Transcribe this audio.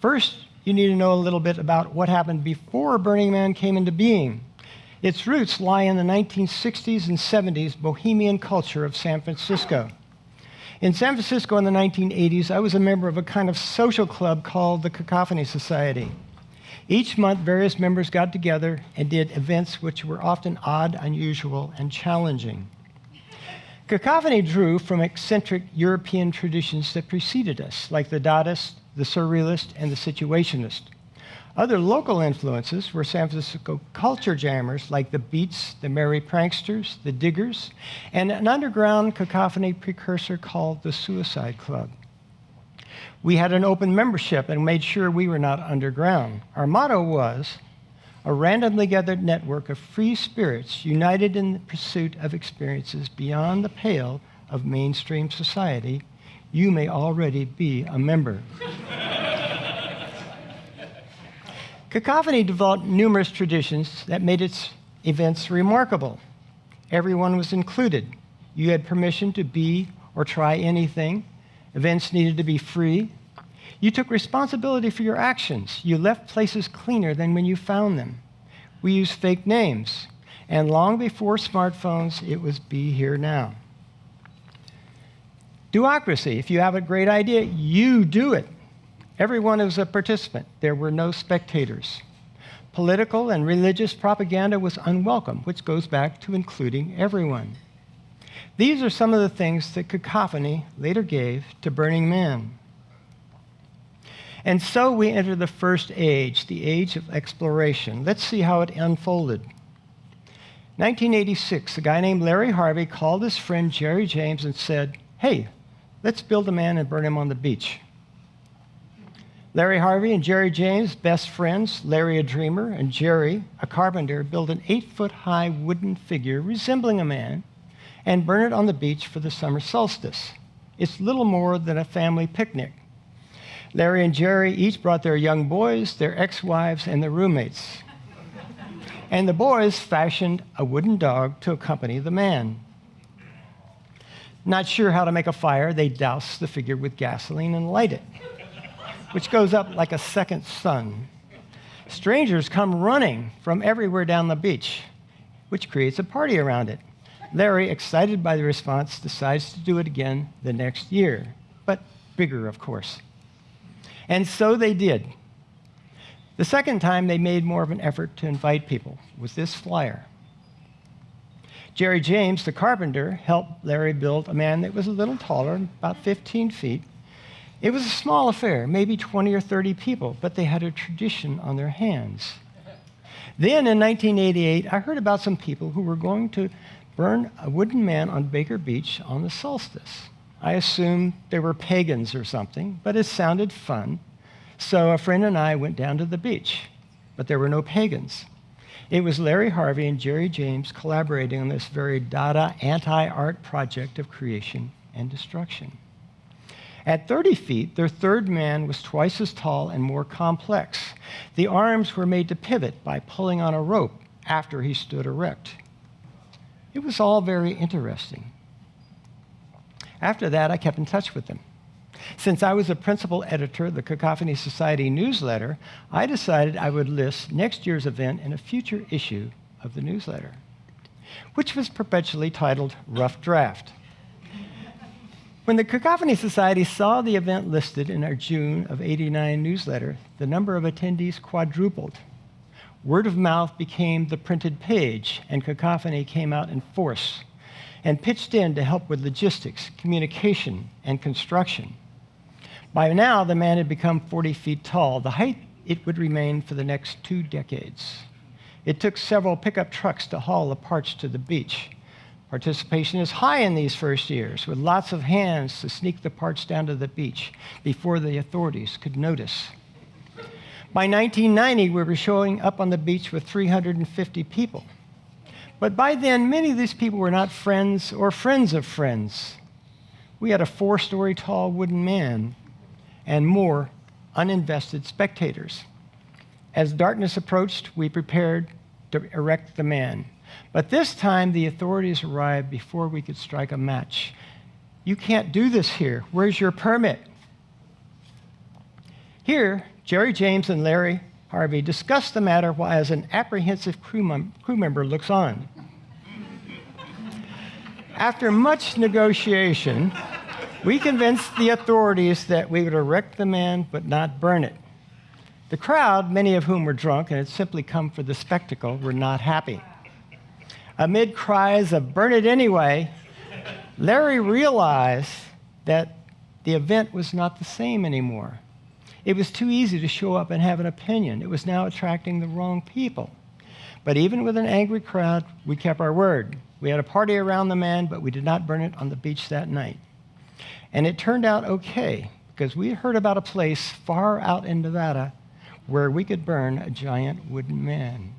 First, you need to know a little bit about what happened before Burning Man came into being. Its roots lie in the 1960s and 70s bohemian culture of San Francisco. In San Francisco in the 1980s, I was a member of a kind of social club called the Cacophony Society. Each month, various members got together and did events which were often odd, unusual, and challenging. Cacophony drew from eccentric European traditions that preceded us, like the Dadaist, the Surrealist, and the Situationist. Other local influences were San Francisco culture jammers like the Beats, the Merry Pranksters, the Diggers, and an underground cacophony precursor called the Suicide Club. We had an open membership and made sure we were not underground. Our motto was, a randomly gathered network of free spirits united in the pursuit of experiences beyond the pale of mainstream society. You may already be a member. Cacophony developed numerous traditions that made its events remarkable. Everyone was included. You had permission to be or try anything. Events needed to be free. You took responsibility for your actions. You left places cleaner than when you found them. We used fake names. And long before smartphones, it was be here now. Duocracy. If you have a great idea, you do it. Everyone was a participant. There were no spectators. Political and religious propaganda was unwelcome, which goes back to including everyone. These are some of the things that Cacophony later gave to Burning Man. And so we enter the first age, the age of exploration. Let's see how it unfolded. 1986, a guy named Larry Harvey called his friend Jerry James and said, "Hey, let's build a man and burn him on the beach." Larry Harvey and Jerry James, best friends, Larry a dreamer and Jerry a carpenter, built an 8-foot-high wooden figure resembling a man and burn it on the beach for the summer solstice. It's little more than a family picnic. Larry and Jerry each brought their young boys, their ex-wives, and their roommates. And the boys fashioned a wooden dog to accompany the man. Not sure how to make a fire, they doused the figure with gasoline and light it, which goes up like a second sun. Strangers come running from everywhere down the beach, which creates a party around it. Larry, excited by the response, decides to do it again the next year, but bigger, of course. And so they did. The second time, they made more of an effort to invite people with this flyer. Jerry James, the carpenter, helped Larry build a man that was a little taller, about 15 feet. It was a small affair, maybe 20 or 30 people, but they had a tradition on their hands. Then in 1988, I heard about some people who were going to burn a wooden man on Baker Beach on the solstice. I assumed they were pagans or something, but it sounded fun. So a friend and I went down to the beach, but there were no pagans. It was Larry Harvey and Jerry James collaborating on this very Dada anti-art project of creation and destruction. At 30 feet, their third man was twice as tall and more complex. The arms were made to pivot by pulling on a rope after he stood erect. It was all very interesting. After that, I kept in touch with them. Since I was a principal editor of the Cacophony Society newsletter, I decided I would list next year's event in a future issue of the newsletter, which was perpetually titled Rough Draft. When the Cacophony Society saw the event listed in our June of '89 newsletter, the number of attendees quadrupled. Word of mouth became the printed page, and Cacophony came out in force and pitched in to help with logistics, communication, and construction. By now, the man had become 40 feet tall, the height it would remain for the next 2 decades. It took several pickup trucks to haul the parts to the beach. Participation is high in these first years, with lots of hands to sneak the parts down to the beach before the authorities could notice. By 1990, we were showing up on the beach with 350 people. But by then, many of these people were not friends or friends of friends. We had a 4-story tall wooden man and more uninvested spectators. As darkness approached, we prepared to erect the man. But this time, the authorities arrived before we could strike a match. "You can't do this here. Where's your permit?" Here, Jerry James and Larry Harvey discussed the matter while an apprehensive crew member looks on. After much negotiation, we convinced the authorities that we would erect the man but not burn it. The crowd, many of whom were drunk and had simply come for the spectacle, were not happy. Amid cries of "burn it anyway," Larry realized that the event was not the same anymore. It was too easy to show up and have an opinion. It was now attracting the wrong people. But even with an angry crowd, we kept our word. We had a party around the man, but we did not burn it on the beach that night. And it turned out okay, because we heard about a place far out in Nevada where we could burn a giant wooden man.